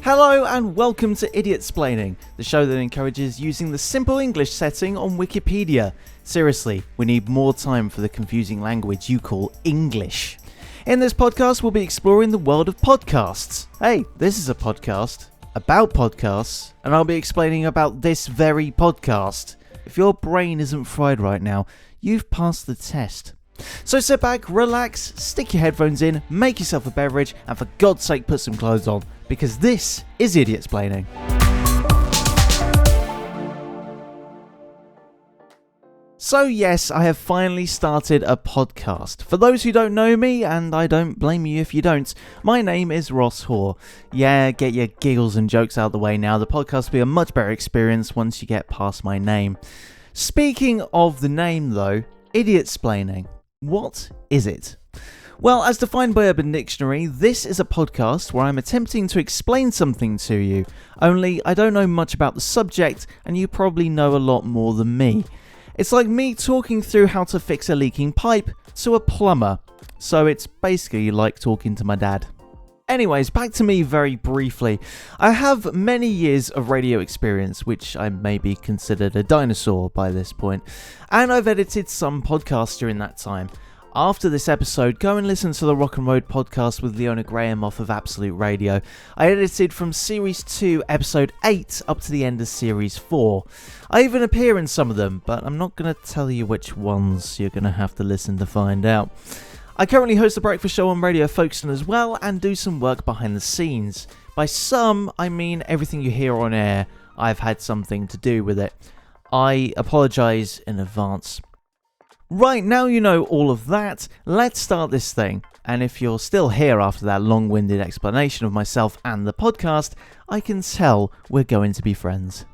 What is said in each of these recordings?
Hello and welcome to Idiotsplaining, the show that encourages using the simple English setting on Wikipedia. Seriously, we need more time for the confusing language you call English. In this podcast, we'll be exploring the world of podcasts. Hey, this is a podcast about podcasts, and I'll be explaining about this very podcast. If your brain isn't fried right now, you've passed the test. So sit back, relax, stick your headphones in, make yourself a beverage, and for God's sake put some clothes on, because this is Idiotsplaining. So yes, I have finally started a podcast. For those who don't know me, and I don't blame you if you don't, my name is Ross Hoare. Yeah, get your giggles and jokes out of the way now. The podcast will be a much better experience once you get past my name. Speaking of the name though, Idiotsplaining. What is it? Well, as defined by Urban Dictionary, this is a podcast where I'm attempting to explain something to you. Only I don't know much about the subject, and you probably know a lot more than me. It's like me talking through how to fix a leaking pipe to a plumber. So it's basically like talking to my dad. Anyways, back to me very briefly. I have many years of radio experience, which I may be considered a dinosaur by this point, and I've edited some podcasts during that time. After this episode, go and listen to the Rock and Road podcast with Leona Graham off of Absolute Radio. I edited from Series 2, Episode 8 up to the end of Series 4. I even appear in some of them, but I'm not going to tell you which ones. You're going to have to listen to find out. I currently host a breakfast show on Radio Folkestone as well and do some work behind the scenes. By some, I mean everything you hear on air, I've had something to do with it. I apologise in advance. Right, now you know all of that, let's start this thing. And if you're still here after that long-winded explanation of myself and the podcast, I can tell we're going to be friends.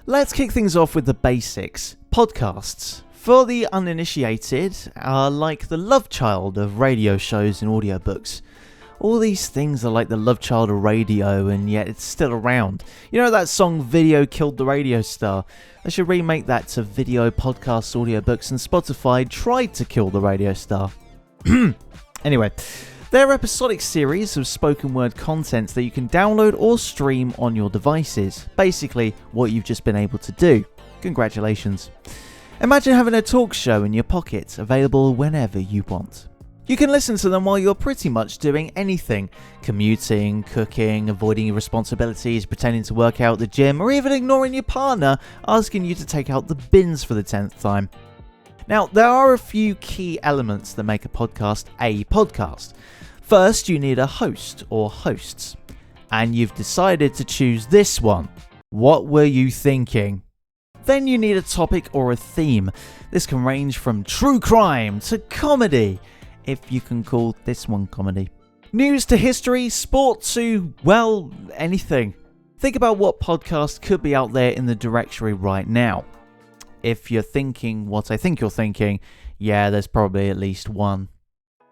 Let's kick things off with the basics. Podcasts, for the uninitiated, are like the love child of radio shows and audiobooks. All these things are like the love child of radio, and yet it's still around. You know that song, Video Killed the Radio Star? They should remake that to video, podcasts, audiobooks, and Spotify tried to kill the radio star. Anyway, they're episodic series of spoken word content that you can download or stream on your devices. Basically, what you've just been able to do. Congratulations. Imagine having a talk show in your pocket, available whenever you want. You can listen to them while you're pretty much doing anything. Commuting, cooking, avoiding your responsibilities, pretending to work out at the gym, or even ignoring your partner asking you to take out the bins for the 10th time. Now, there are a few key elements that make a podcast a podcast. First, you need a host or hosts. And you've decided to choose this one. What were you thinking? Then you need a topic or a theme. This can range from true crime to comedy, if you can call this one comedy. News to history, sport to, well, anything. Think about what podcast could be out there in the directory right now. If you're thinking what I think you're thinking, yeah, there's probably at least one.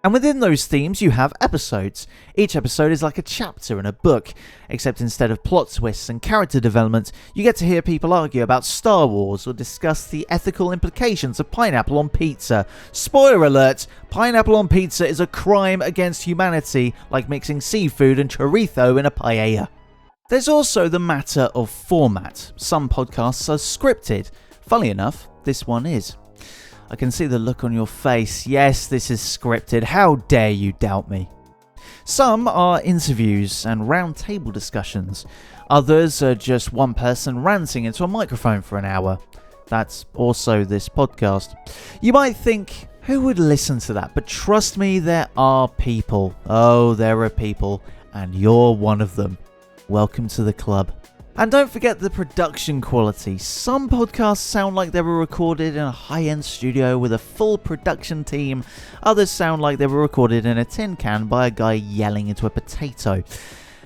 And within those themes, you have episodes. Each episode is like a chapter in a book, except instead of plot twists and character development, you get to hear people argue about Star Wars or discuss the ethical implications of pineapple on pizza. Spoiler alert, pineapple on pizza is a crime against humanity, like mixing seafood and chorizo in a paella. There's also the matter of format. Some podcasts are scripted. Funnily enough, this one is. I can see the look on your face. Yes, this is scripted. How dare you doubt me? Some are interviews and round table discussions. Others are just one person ranting into a microphone for an hour. That's also this podcast. You might think, who would listen to that? But trust me, there are people. Oh, there are people. And you're one of them. Welcome to the club. And don't forget the production quality. Some podcasts sound like they were recorded in a high-end studio with a full production team. Others sound like they were recorded in a tin can by a guy yelling into a potato.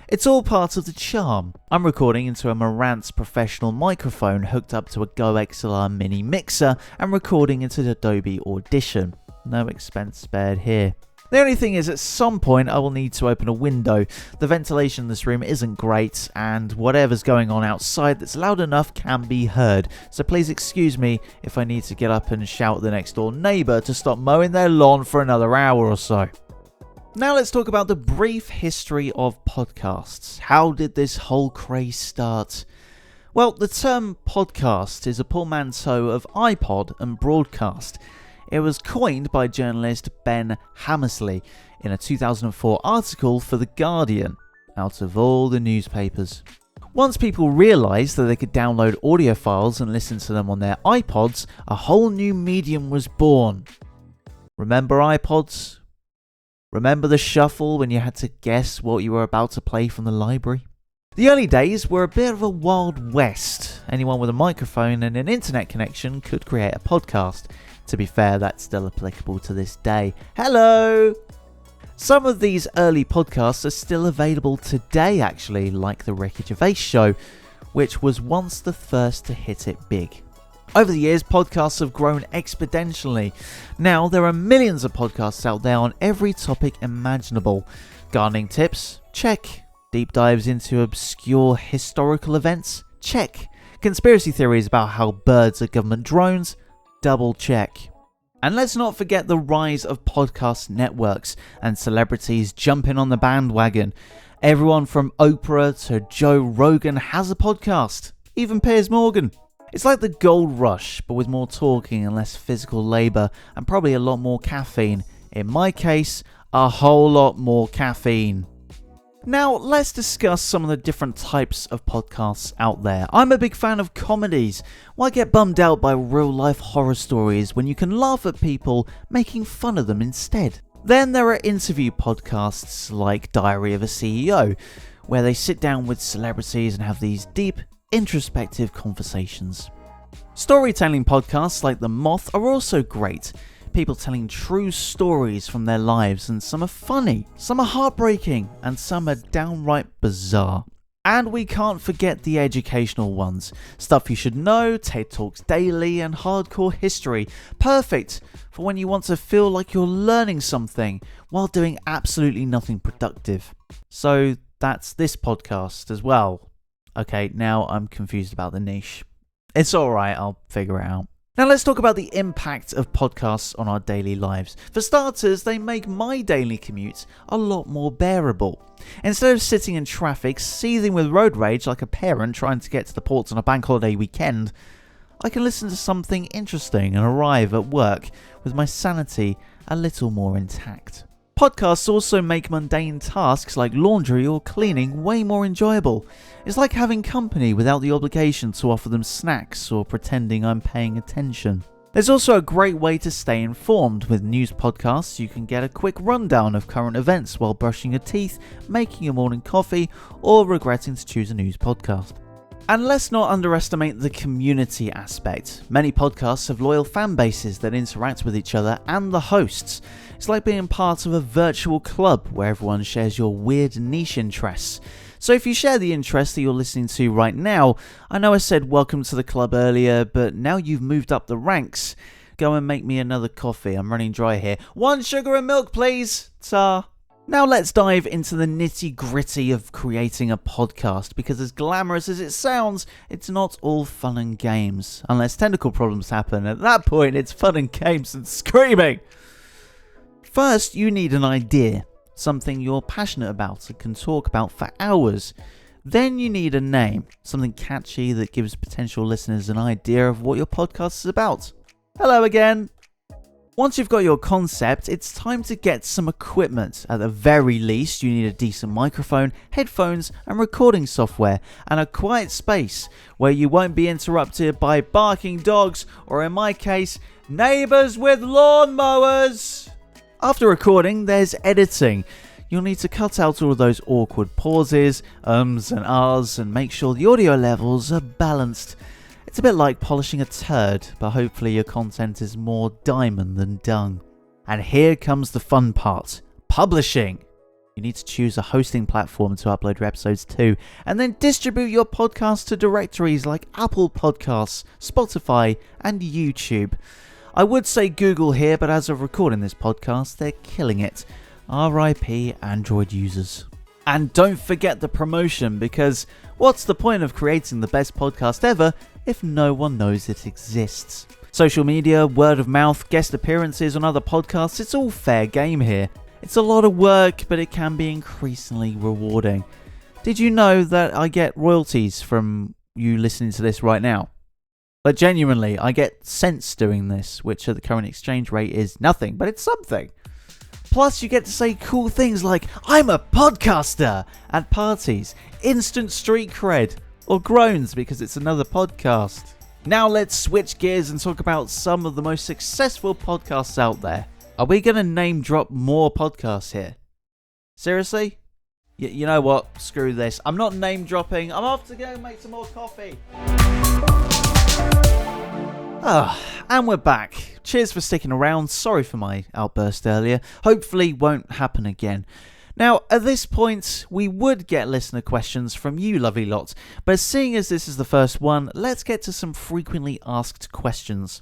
It's all part of the charm. I'm recording into a Marantz professional microphone hooked up to a Go XLR mini mixer and recording into Adobe Audition. No expense spared here. The only thing is, at some point I will need to open a window. The ventilation in this room isn't great, and whatever's going on outside that's loud enough can be heard. So please excuse me if I need to get up and shout at the next door neighbour to stop mowing their lawn for another hour or so. Now let's talk about the brief history of podcasts. How did this whole craze start? Well, the term podcast is a portmanteau of iPod and broadcast. It was coined by journalist Ben Hammersley in a 2004 article for The Guardian, out of all the newspapers. Once people realised that they could download audio files and listen to them on their iPods, a whole new medium was born. Remember iPods? Remember the shuffle when you had to guess what you were about to play from the library? The early days were a bit of a wild west. Anyone with a microphone and an internet connection could create a podcast. To be fair, that's still applicable to this day. Hello! Some of these early podcasts are still available today actually, like the Ricky Gervais Show, which was once the first to hit it big. Over the years, podcasts have grown exponentially. Now, there are millions of podcasts out there on every topic imaginable. Gardening tips? Check. Deep dives into obscure historical events? Check. Conspiracy theories about how birds are government drones? Double check. And let's not forget the rise of podcast networks and celebrities jumping on the bandwagon. Everyone from Oprah to Joe Rogan has a podcast. Even Piers Morgan. It's like the gold rush, but with more talking and less physical labour, and probably a lot more caffeine. In my case, a whole lot more caffeine. Now, let's discuss some of the different types of podcasts out there. I'm a big fan of comedies. Why get bummed out by real-life horror stories when you can laugh at people making fun of them instead? Then there are interview podcasts like Diary of a CEO, where they sit down with celebrities and have these deep, introspective conversations. Storytelling podcasts like The Moth are also great. People telling true stories from their lives, and some are funny, some are heartbreaking, and some are downright bizarre. And we can't forget the educational ones. Stuff you should know, TED Talks Daily, and Hardcore History. Perfect for when you want to feel like you're learning something while doing absolutely nothing productive. So that's this podcast as well. Okay, now I'm confused about the niche. It's alright, I'll figure it out. Now let's talk about the impact of podcasts on our daily lives. For starters, they make my daily commute a lot more bearable. Instead of sitting in traffic, seething with road rage like a parent trying to get to the ports on a bank holiday weekend, I can listen to something interesting and arrive at work with my sanity a little more intact. Podcasts also make mundane tasks like laundry or cleaning way more enjoyable. It's like having company without the obligation to offer them snacks or pretending I'm paying attention. There's also a great way to stay informed. With news podcasts, you can get a quick rundown of current events while brushing your teeth, making your morning coffee, or regretting to choose a news podcast. And let's not underestimate the community aspect. Many podcasts have loyal fan bases that interact with each other and the hosts. It's like being part of a virtual club where everyone shares your weird niche interests. So if you share the interest that you're listening to right now, I know I said welcome to the club earlier, but now you've moved up the ranks. Go and make me another coffee, I'm running dry here. 1 sugar and milk please! Ta! Now let's dive into the nitty-gritty of creating a podcast, because as glamorous as it sounds, it's not all fun and games. Unless technical problems happen, at that point it's fun and games and screaming! First, you need an idea, something you're passionate about and can talk about for hours. Then you need a name, something catchy that gives potential listeners an idea of what your podcast is about. Hello again! Once you've got your concept, it's time to get some equipment. At the very least, you need a decent microphone, headphones, and recording software, and a quiet space where you won't be interrupted by barking dogs, or in my case, neighbours with lawnmowers. After recording, there's editing. You'll need to cut out all of those awkward pauses, ums and ahs, and make sure the audio levels are balanced. It's a bit like polishing a turd, but hopefully your content is more diamond than dung. And here comes the fun part, publishing. You need to choose a hosting platform to upload your episodes to, and then distribute your podcast to directories like Apple Podcasts, Spotify, and YouTube. I would say Google here, but as of recording this podcast, they're killing it. RIP Android users. And don't forget the promotion, because what's the point of creating the best podcast ever if no one knows it exists? Social media, word of mouth, guest appearances on other podcasts, it's all fair game here. It's a lot of work, but it can be increasingly rewarding. Did you know that I get royalties from you listening to this right now? But genuinely, I get cents doing this, which at the current exchange rate is nothing, but it's something. Plus, you get to say cool things like, I'm a podcaster, at parties, instant street cred, or groans because it's another podcast. Now let's switch gears and talk about some of the most successful podcasts out there. Are we going to name drop more podcasts here? Seriously? You know what? Screw this. I'm not name dropping. I'm off to go make some more coffee. And we're back. Cheers for sticking around. Sorry for my outburst earlier. Hopefully won't happen again. Now, at this point, we would get listener questions from you lovely lot, but seeing as this is the first one, let's get to some frequently asked questions.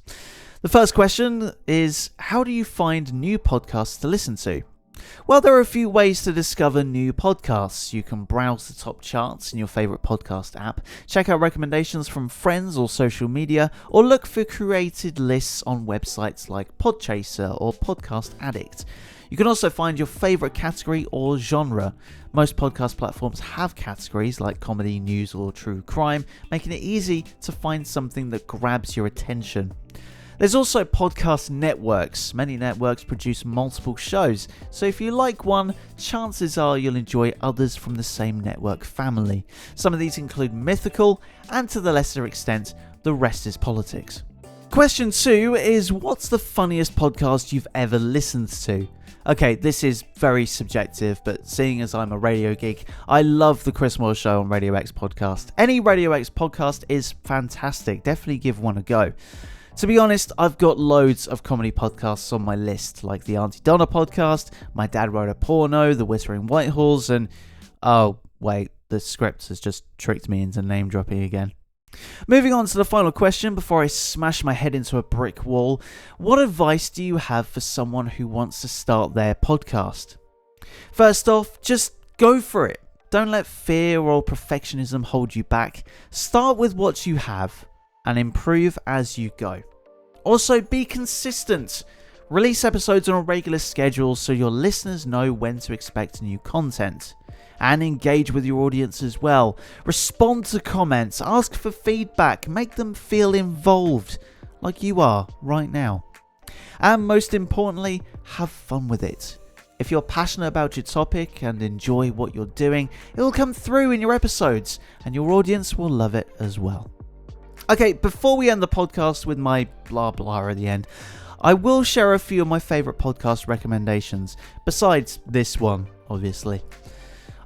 The first question is, how do you find new podcasts to listen to? Well, there are a few ways to discover new podcasts. You can browse the top charts in your favourite podcast app, check out recommendations from friends or social media, or look for curated lists on websites like Podchaser or Podcast Addict. You can also find your favourite category or genre. Most podcast platforms have categories like comedy, news, or true crime, making it easy to find something that grabs your attention. There's also podcast networks. Many networks produce multiple shows, so if you like one, chances are you'll enjoy others from the same network family. Some of these include Mythical, and to the lesser extent, The Rest is Politics. Question 2 is, what's the funniest podcast you've ever listened to? Okay, this is very subjective, but seeing as I'm a radio geek, I love the Chris Moore Show on Radio X podcast. Any Radio X podcast is fantastic. Definitely give one a go. To be honest, I've got loads of comedy podcasts on my list, like the Auntie Donna podcast, My Dad Wrote a Porno, The Whispering Whitehorse, and... oh, wait, the script has just tricked me into name dropping again. Moving on to the final question before I smash my head into a brick wall, what advice do you have for someone who wants to start their podcast? First off, just go for it. Don't let fear or perfectionism hold you back. Start with what you have and improve as you go. Also, be consistent. Release episodes on a regular schedule so your listeners know when to expect new content. And engage with your audience as well. Respond to comments, ask for feedback, make them feel involved, like you are right now. And most importantly, have fun with it. If you're passionate about your topic and enjoy what you're doing, it will come through in your episodes, and your audience will love it as well. Okay, before we end the podcast with my blah blah at the end, I will share a few of my favourite podcast recommendations, besides this one, obviously.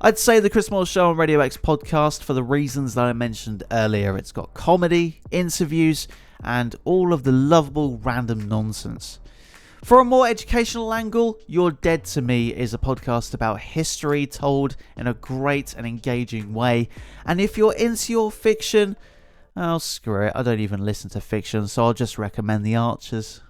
I'd say the Chris Moore Show on Radio X podcast for the reasons that I mentioned earlier. It's got comedy, interviews, and all of the lovable random nonsense. For a more educational angle, You're Dead to Me is a podcast about history told in a great and engaging way. And if you're into your fiction, oh, screw it, I don't even listen to fiction, so I'll just recommend The Archers.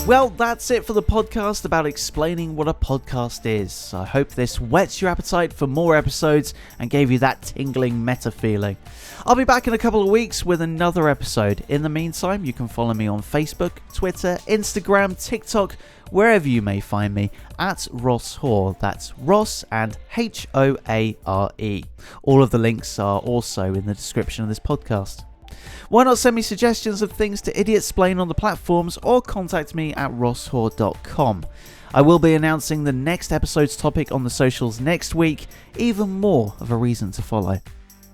Well, that's it for the podcast about explaining what a podcast is. I hope this whets your appetite for more episodes and gave you that tingling meta feeling. I'll be back in a couple of weeks with another episode. In the meantime, you can follow me on Facebook, Twitter, Instagram, TikTok, wherever you may find me, at Ross Hoare. That's Ross and Hoare. All of the links are also in the description of this podcast. Why not send me suggestions of things to Idiotsplain on the platforms or contact me at rosshoare.com. I will be announcing the next episode's topic on the socials next week, even more of a reason to follow.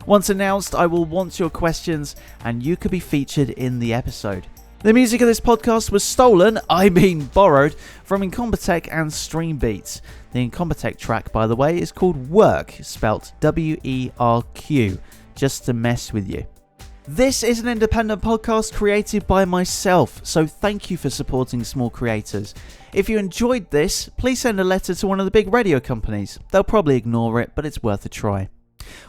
Once announced, I will want your questions and you could be featured in the episode. The music of this podcast was stolen, borrowed, from Incompetech and Streambeats. The Incompetech track, by the way, is called Werq, spelt W-E-R-Q, just to mess with you. This is an independent podcast created by myself, so thank you for supporting small creators. If you enjoyed this, please send a letter to one of the big radio companies. They'll probably ignore it, but it's worth a try.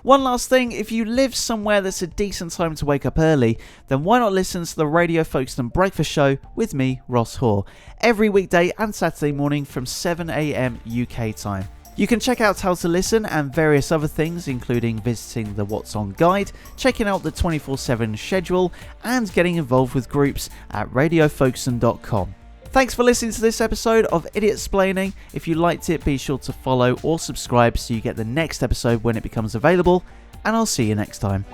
One last thing, if you live somewhere that's a decent time to wake up early, then why not listen to the Radio Folkestone Breakfast Show with me, Ross Hoare, every weekday and Saturday morning from 7 a.m. UK time. You can check out how to listen and various other things, including visiting the What's On guide, checking out the 24/7 schedule, and getting involved with groups at radiofolkson.com. Thanks for listening to this episode of Idiotsplaining. If you liked it, be sure to follow or subscribe so you get the next episode when it becomes available, and I'll see you next time.